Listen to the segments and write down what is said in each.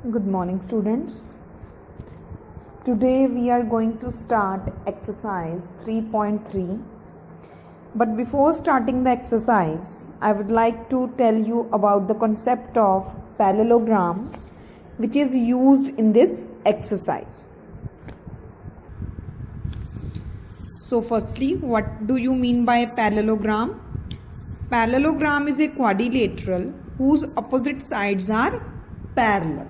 Good morning, students. Today we are going to start exercise 3.3. But before starting the exercise, I would like to tell you about the concept of parallelogram, which is used in this exercise. So firstly, what do you mean by parallelogram? Parallelogram is a quadrilateral whose opposite sides are parallel.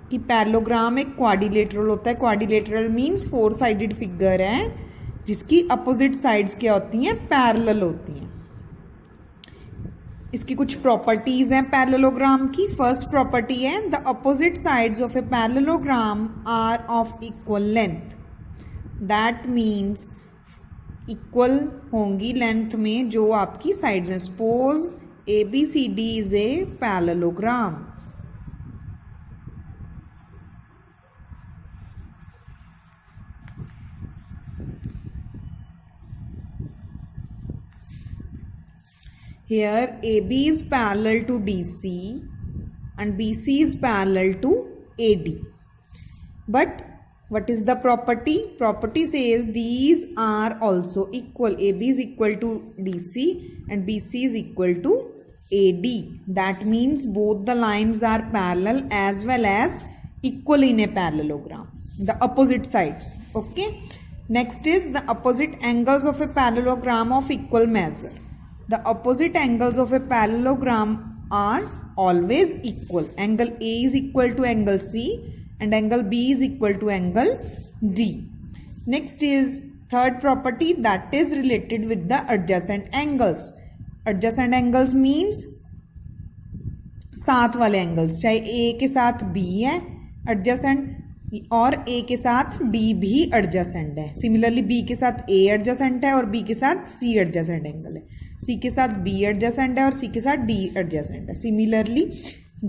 कि parallelogram एक quadrilateral होता है. Quadrilateral means 4 sided figure है जिसकी opposite sides क्या होती हैं, parallel होती हैं. इसकी कुछ प्रॉपर्टीज हैं पैरेललोग्राम की. फर्स्ट प्रॉपर्टी है the opposite sides of a parallelogram are of equal length. That means equal होंगी लेंथ में जो आपकी साइड्स हैं. Suppose ABCD is a parallelogram. Here AB is parallel to DC and BC is parallel to AD. But what is the property? Property says these are also equal. AB is equal to DC and BC is equal to AD. That means both the lines are parallel as well as equal in a parallelogram. The opposite sides. Okay. Next is the opposite angles of a parallelogram of equal measure. The opposite angles of a parallelogram are always equal. Angle A is equal to angle C and angle B is equal to angle D. Next is third property, that is related with the adjacent angles. Adjacent angles means साथ वाले angles, चाहे A के साथ B है adjacent और A के साथ D भी adjacent है. Similarly B के साथ A adjacent है और B के साथ C adjacent angle है. C के साथ B adjacent है और C के साथ D adjacent है. Similarly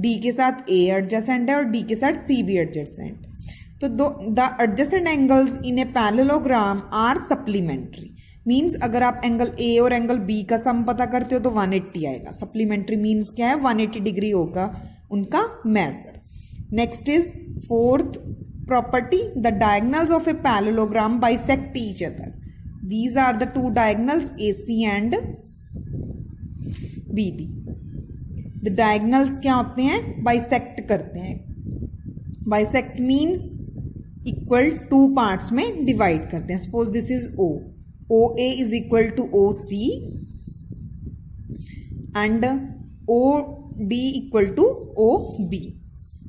D के साथ A adjacent है और D के साथ C भी adjacent है. तो the adjacent angles in a parallelogram are supplementary. Means अगर आप एंगल A और एंगल B का सम पता करते हो तो 180 आएगा. सप्लीमेंट्री मीन्स क्या है, 180 डिग्री होगा उनका measure. Next is fourth property, the diagonals of a parallelogram bisect each other. These are the two diagonals AC and BD. The diagonals क्या होते हैं, bisect करते हैं. Bisect means equal two parts में divide करते हैं. Suppose this is O. OA is equal to OC and OD equal to OB.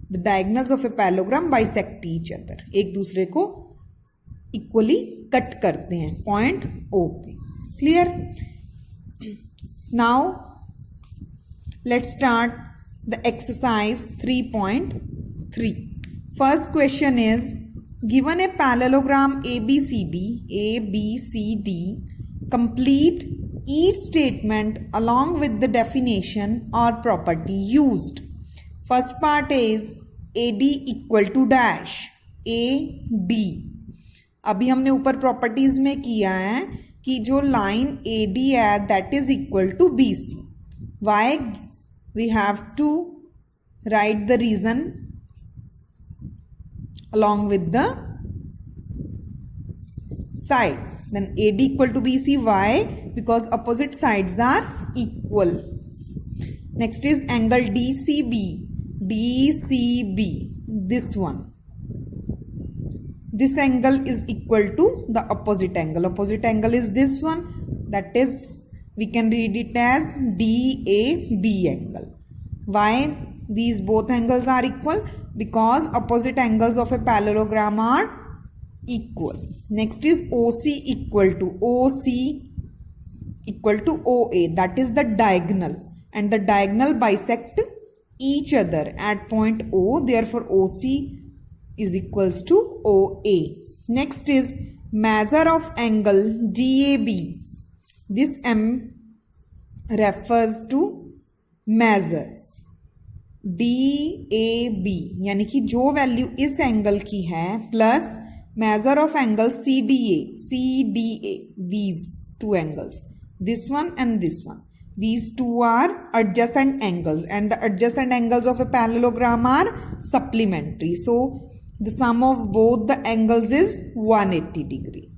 The diagonals of a parallelogram bisect each other. एक दूसरे को इक्वली कट करते हैं पॉइंट O पे. Clear? Now let's start the exercise 3.3. First question is given a parallelogram ABCD. Complete each statement along with the definition or property used. First part is AD equal to dash AD. अभी हमने ऊपर properties में किया है कि जो line AD है that is equal to BC. Why? We have to write the reason along with the side. Then AD equal to BC. Why? Because opposite sides are equal. Next is angle DCB. This one. This angle is equal to the opposite angle. Opposite angle is this one. That is, we can read it as DAB angle. Why these both angles are equal? Because opposite angles of a parallelogram are equal. Next is OC equal to OA. That is the diagonal. And the diagonal bisect each other at point O. Therefore OC is equals to OA. Next is measure of angle DAB. This M refers to measure DAB, यानी कि जो value इस angle की है plus measure of angle CDA. These two angles, this one and this one. These two are adjacent angles, and the adjacent angles of a parallelogram are supplementary. So the sum of both the angles is 180 degree.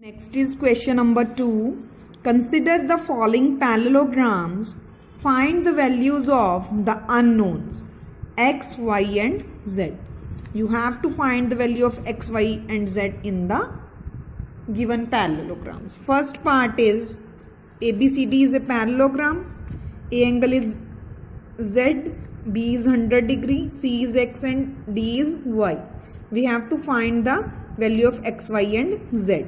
Next is question number 2. Consider the following parallelograms. Find the values of the unknowns x, y and z. You have to find the value of x, y and z in the given parallelograms. First part is ABCD is a parallelogram. A angle is z, B is 100 degree, C is x and D is y. We have to find the value of x, y and z.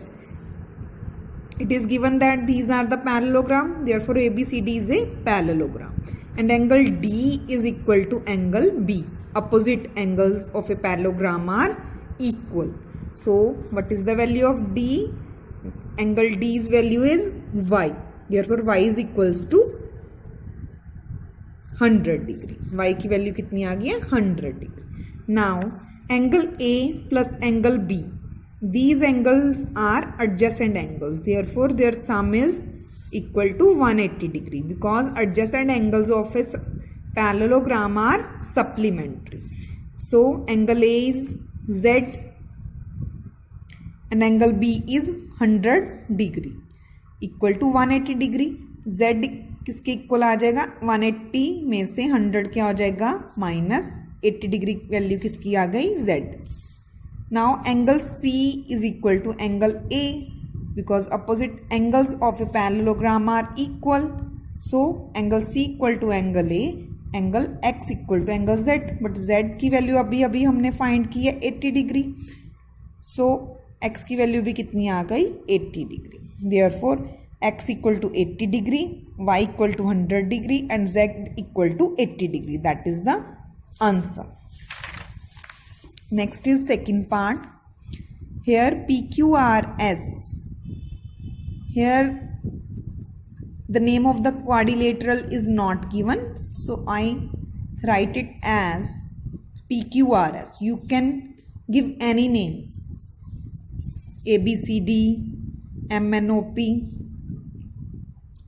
It is given that these are the parallelogram, therefore ABCD is a parallelogram. And angle D is equal to angle B. Opposite angles of a parallelogram are equal. So what is the value of D? Angle D's value is y. Therefore y is equals to 100 degree. Y की value कितनी आ गई है? 100 degree. Now angle A plus angle B. These angles are adjacent angles. Therefore their sum is equal to 180 degree because adjacent angles of a parallelogram are supplementary. So angle A is Z and angle B is 100 degree equal to 180 degree. Z किसके equal आ जाएगा? 180 में से 100 क्या हो जाएगा? Minus 80 degree value किसकी आ गई? Z. Now angle C is equal to angle A because opposite angles of a parallelogram are equal. So angle C equal to angle A, angle X equal to angle Z. But Z की value अभी हमने find की है 80 degree. So X की value भी कितनी आ गई? 80 degree. Therefore X equal to 80 degree, Y equal to 100 degree and Z equal to 80 degree. That is the answer. Next is second part. Here PQRS. Here the name of the quadrilateral is not given. So I write it as PQRS. You can give any name. ABCD, MNOP.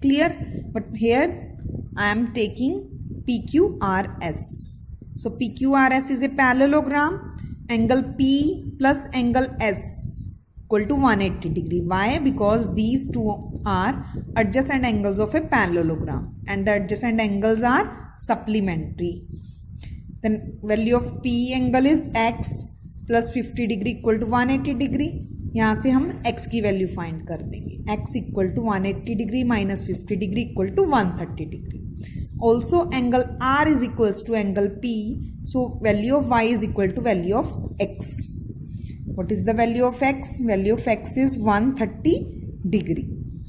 Clear? But here I am taking PQRS. So PQRS is a parallelogram. Angle P plus angle S equal to 180 degree. Why? Because these two are adjacent angles of a parallelogram and the adjacent angles are supplementary. Then value of P angle is X plus 50 degree equal to 180 degree. यहाँ से हम x की value find कर देंगे. x equal to 180 degree minus 50 degree equal to 130 degree. Also angle r is equals to angle p. So value of y is equal to value of x. What is the value of x? Value of x is 130 degree.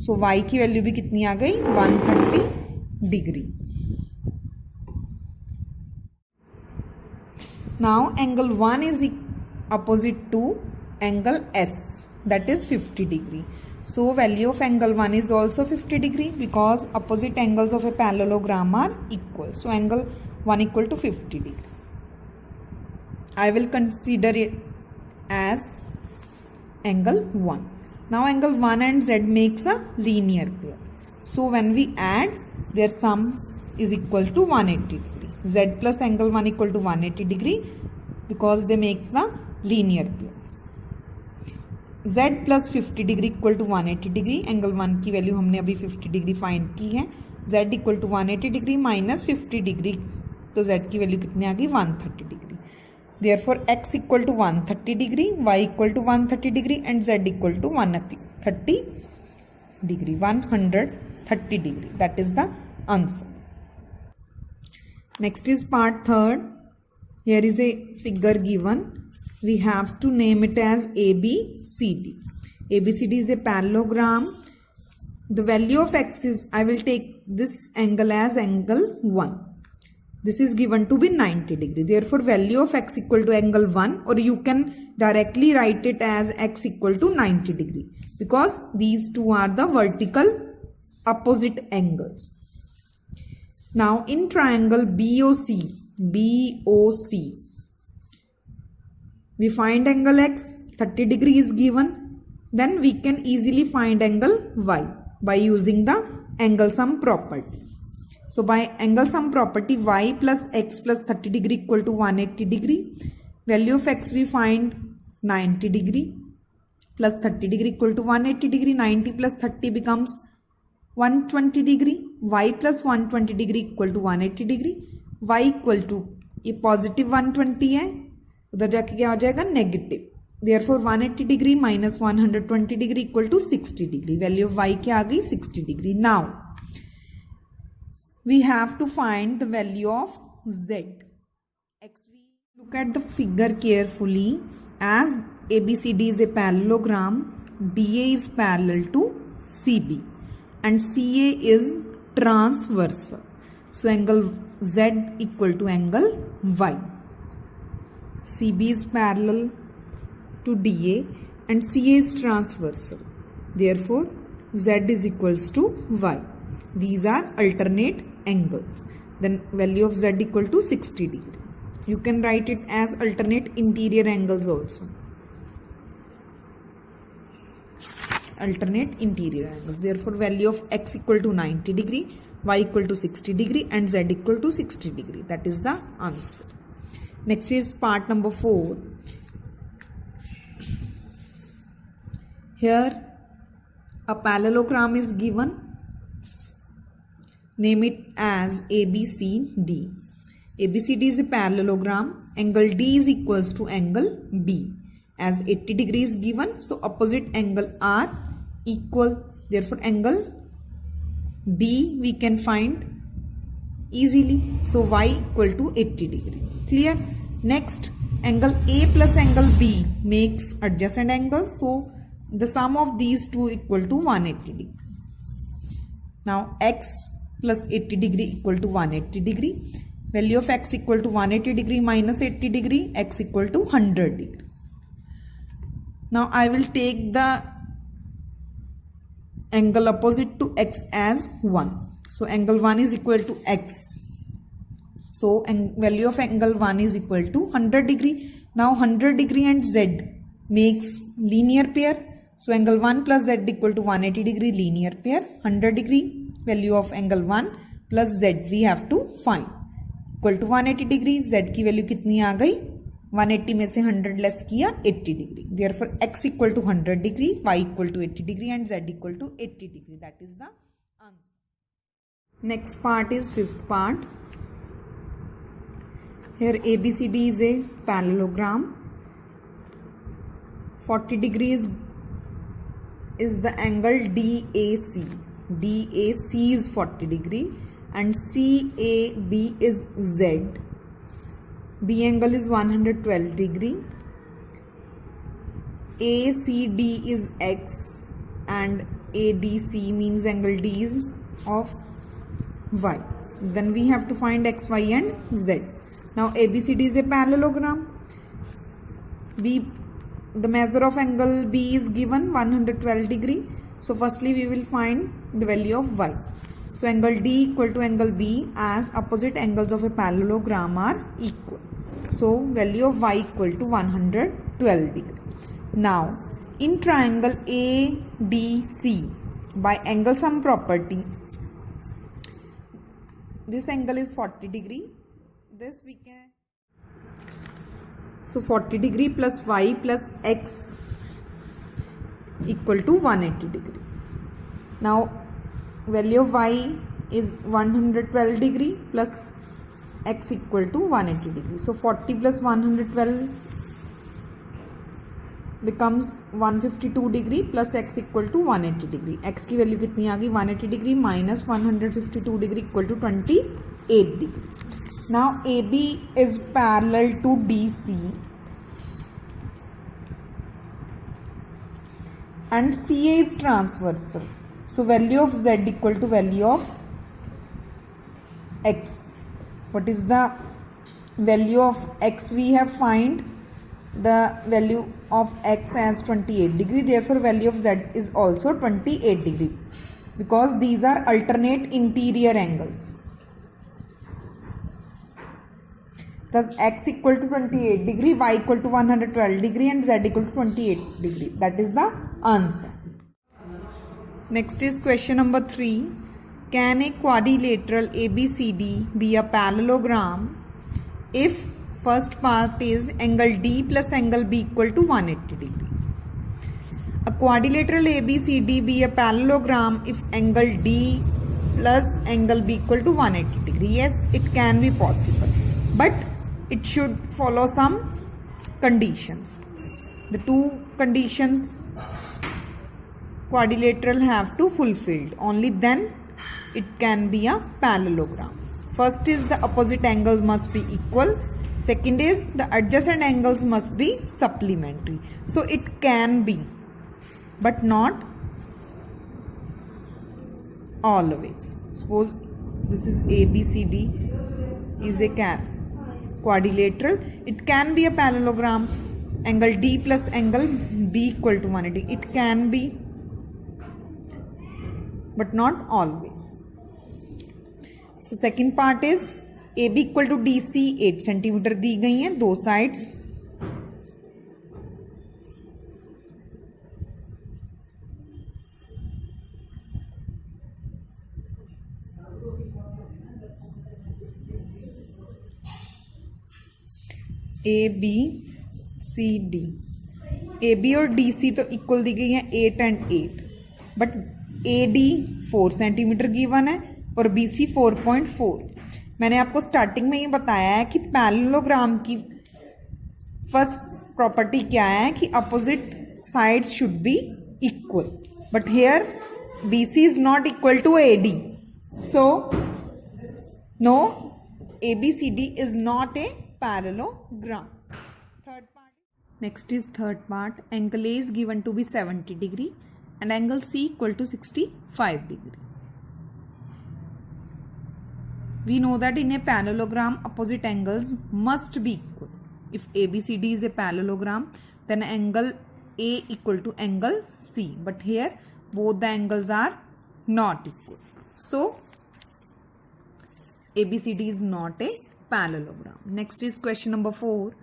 So y की value भी कितनी आ गई? 130 degree. Now angle 1 is opposite to angle S, that is 50 degree. So value of angle 1 is also 50 degree because opposite angles of a parallelogram are equal. So angle 1 equal to 50 degree. I will consider it as angle 1. Now angle 1 and Z makes a linear pair. So when we add, their sum is equal to 180 degree. Z plus angle 1 equal to 180 degree because they make the linear pair. Z plus 50 degree equal to 180 degree. Angle 1 की value हमने अभी 50 degree find की है. Z equal to 180 degree minus 50 degree, तो Z की value कितनी आ गई? 130 degree. Therefore X equal to 130 degree, Y equal to 130 degree and Z equal to 130 degree. 130 degree. That is the answer. Next is part third. Here is a figure given. We have to name it as ABCD. ABCD is a parallelogram. The value of x is, I will take this angle as angle 1. This is given to be 90 degree. Therefore, value of x equal to angle 1, or you can directly write it as x equal to 90 degree because these two are the vertical opposite angles. Now in triangle BOC, we find angle x, 30 degree is given. Then we can easily find angle y. by using the angle sum property. So by angle sum property, y plus x plus 30 degree equal to 180 degree. Value of x we find 90 degree plus 30 degree equal to 180 degree. 90 plus 30 becomes 120 degree. Y plus 120 degree equal to 180 degree. Y equal to ये positive 120 है, उधर जाके क्या हो जाएगा negative. Therefore 180 degree minus 120 degree equal to 60 degree. Value of y क्या आ गई 60 degree. Now we have to find the value of z. Look at the figure carefully. As ABCD is a parallelogram, DA is parallel to CB and CA is transversal. So angle Z equal to angle Y. CB is parallel to DA and CA is transversal. Therefore Z is equals to Y. These are alternate angles. Then value of Z equal to 60 degree. You can write it as alternate interior angles also. Alternate interior angles. Therefore value of x equal to 90 degree, y equal to 60 degree and z equal to 60 degree. That is the answer. Next is part number 4. Here a parallelogram is given. Name it as ABCD. ABCD is a parallelogram. Angle D is equals to angle B. As 80 degrees given, so opposite angle are equal. Therefore angle D we can find easily. So y equal to 80 degree. Clear? Next, angle A plus angle B makes adjacent angles. So the sum of these two equal to 180 degree. Now x plus 80 degree equal to 180 degree. Value of x equal to 180 degree minus 80 degree, x equal to 100 degree. Now I will take the angle opposite to x as 1. So angle 1 is equal to x. So value of angle 1 is equal to 100 degree. Now 100 degree and z makes linear pair. So angle 1 plus z equal to 180 degree linear pair. 100 degree value of angle 1 plus z we have to find. Equal to 180 degree. Z की value कितनी आ गई 180 में से 100 less किया 80 degree. Therefore x equal to 100 degree, y equal to 80 degree and z equal to 80 degree. That is the answer. Next part is fifth part. Here ABCD is a parallelogram. 40 degrees is the angle DAC. DAC is 40 degree and CAB is Z. B angle is 112 degree. ACD is X and ADC means angle D is of Y. Then we have to find X, Y and Z. Now ABCD is a parallelogram. The measure of angle B is given 112 degree. So firstly we will find the value of Y. So angle D equal to angle B as opposite angles of a parallelogram are equal. So value of Y equal to 112 degree. Now in triangle ADC by angle sum property, this angle is 40 degree. This we can. So 40 degree plus Y plus X equal to 180 degree. Now value of Y is 112 degree plus X equal to 180 degree. So 40 plus 112 becomes 152 degree plus X equal to 180 degree. X की value कितनी आ गई 180 degree minus 152 degree equal to 28 degree. Now AB is parallel to DC and CA is transversal. So value of Z equal to value of X. What is the value of X? We have find the value of X as 28 degree. Therefore value of Z is also 28 degree because these are alternate interior angles. Thus X equal to 28 degree, Y equal to 112 degree and Z equal to 28 degree. That is the answer. Next is question number 3. Can a quadrilateral ABCD be a parallelogram if first part is angle D plus angle B equal to 180 degree? A quadrilateral ABCD be a parallelogram if angle D plus angle B equal to 180 degree. Yes, it can be possible, but it should follow some conditions. The two conditions quadrilateral have to fulfilled, only then it can be a parallelogram. First is the opposite angles must be equal. Second is the adjacent angles must be supplementary. So it can be, but not always. Suppose this is ABCD is a quadrilateral. It can be a parallelogram. Angle D plus angle B equal to 180. It can be, but not always. So second part is AB equal to DC 8 centimetre दी गई हैं दो sides. ABCD, AB और DC तो equal दी गई है 8 and 8, but AD 4 centimetre given है और BC 4.4. मैंने आपको स्टार्टिंग में ये बताया है कि पैरेललोग्राम की फर्स्ट प्रॉपर्टी क्या है कि opposite sides should be equal, but here BC is not equal to AD, so no ABCD is not a parallelogram. Third part, next is third part. Angle A is given to be 70 degree and angle C equal to 65 degree. We know that in a parallelogram opposite angles must be equal. If ABCD is a parallelogram, then angle A equal to angle C, but here both the angles are not equal, so ABCD is not a parallelogram. Next is question number 4.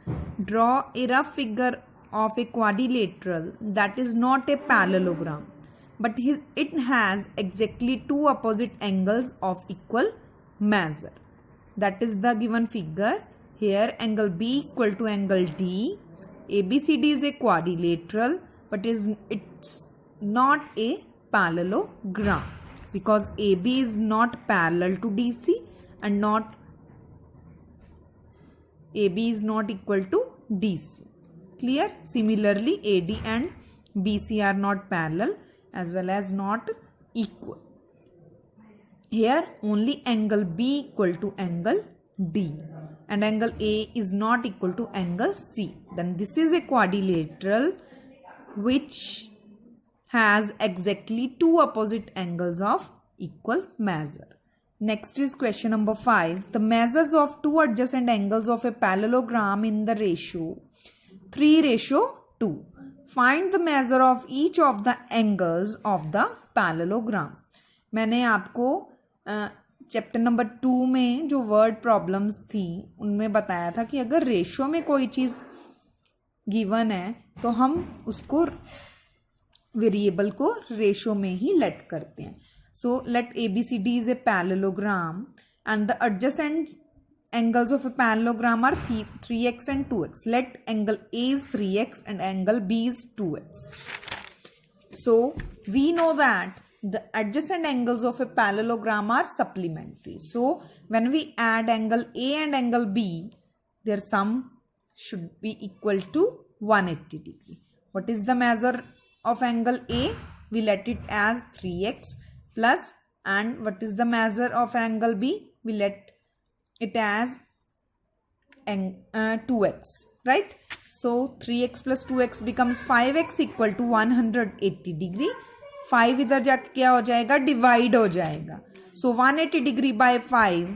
Draw a rough figure of a quadrilateral that is not a parallelogram, but it has exactly two opposite angles of equal measure. That is the given figure. Here angle B equal to angle D. ABCD is a quadrilateral, but it's not a parallelogram because AB is not parallel to DC and not AB is not equal to DC. Clear? Similarly, AD and BC are not parallel as well as not equal. Here only angle B equal to angle D and angle A is not equal to angle C. Then this is a quadrilateral which has exactly two opposite angles of equal measure. Next is question number 5. The measures of two adjacent angles of a parallelogram in the ratio 3:2. Find the measure of each of the angles of the parallelogram. मैंने आपको chapter number 2 में जो word problems थी उनमें बताया था कि अगर रेशो में कोई चीज़ गिवन है तो हम उसको वेरिएबल को रेशो में ही लेट करते हैं. So let ABCD is a parallelogram and the adjacent angles of a parallelogram are 3x and 2x. Let angle A is 3x and angle B is 2x. So we know that the adjacent angles of a parallelogram are supplementary. So when we add angle A and angle B, their sum should be equal to 180 degree. What is the measure of angle A? We let it as 3x plus, and what is the measure of angle B? We let it as 2x, right? So 3x plus 2x becomes 5x equal to 180 degree. 5 इधर जाके क्या हो जाएगा, divide हो जाएगा. So 180 degree by 5,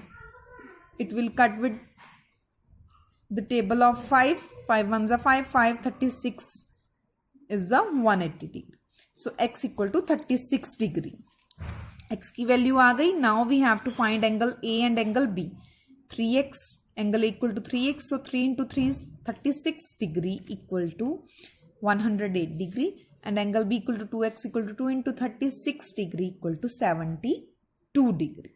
it will cut with the table of 5. 5 ones are 5, 536 is the 180 degree. So x equal to 36 degree. x की value आ गई. Now we have to find angle A and angle B. 3x angle equal to 3x, so 3 into 3 is 36 degree equal to 108 degree. and angle B equal to 2x equal to 2 into 36 degree equal to 72 degree.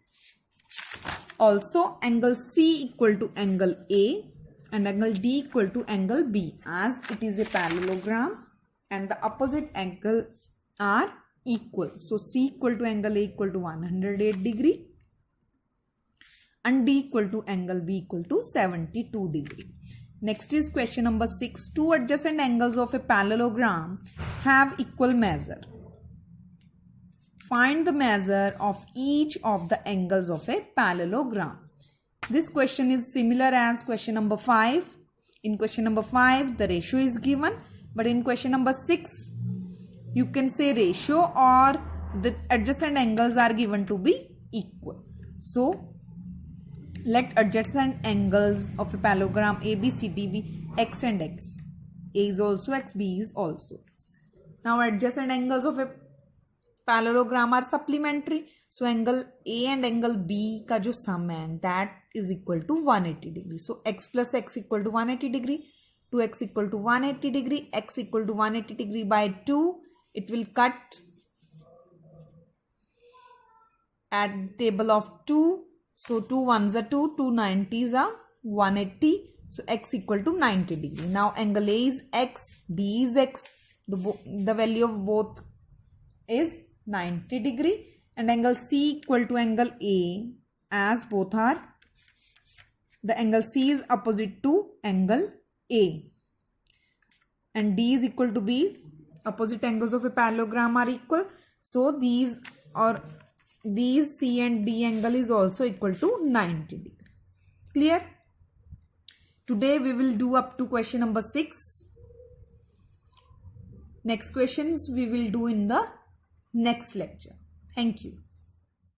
Also angle C equal to angle A and angle D equal to angle B, as it is a parallelogram and the opposite angles are equal. So C equal to angle A equal to 108 degree and D equal to angle B equal to 72 degree. Next is question number 6. Two adjacent angles of a parallelogram have equal measure. Find the measure of each of the angles of a parallelogram. This question is similar as question number 5. In question number 5, the ratio is given, but in question number 6, you can say ratio or the adjacent angles are given to be equal. So, let adjacent angles of a parallelogram ABCD be x and x. A is also x, B is also x. Now, adjacent angles of a parallelogram are supplementary. So, angle A and angle B का जो sum है, that is equal to 180 degree. So, x plus x equal to 180 degree, 2x equal to 180 degree, x equal to 180 degree by 2. It will cut at table of 2. So, 2 ones are 2, 2 90s are 180. So, x equal to 90 degree. Now, angle A is x, B is x. The value of both is 90 degree. And angle C equal to angle A, as both are, the angle C is opposite to angle A. And D is equal to B. Opposite angles of a parallelogram are equal. So, these C and D angle is also equal to 90 degree. Clear? Today we will do up to question number 6. Next questions we will do in the next lecture. Thank you.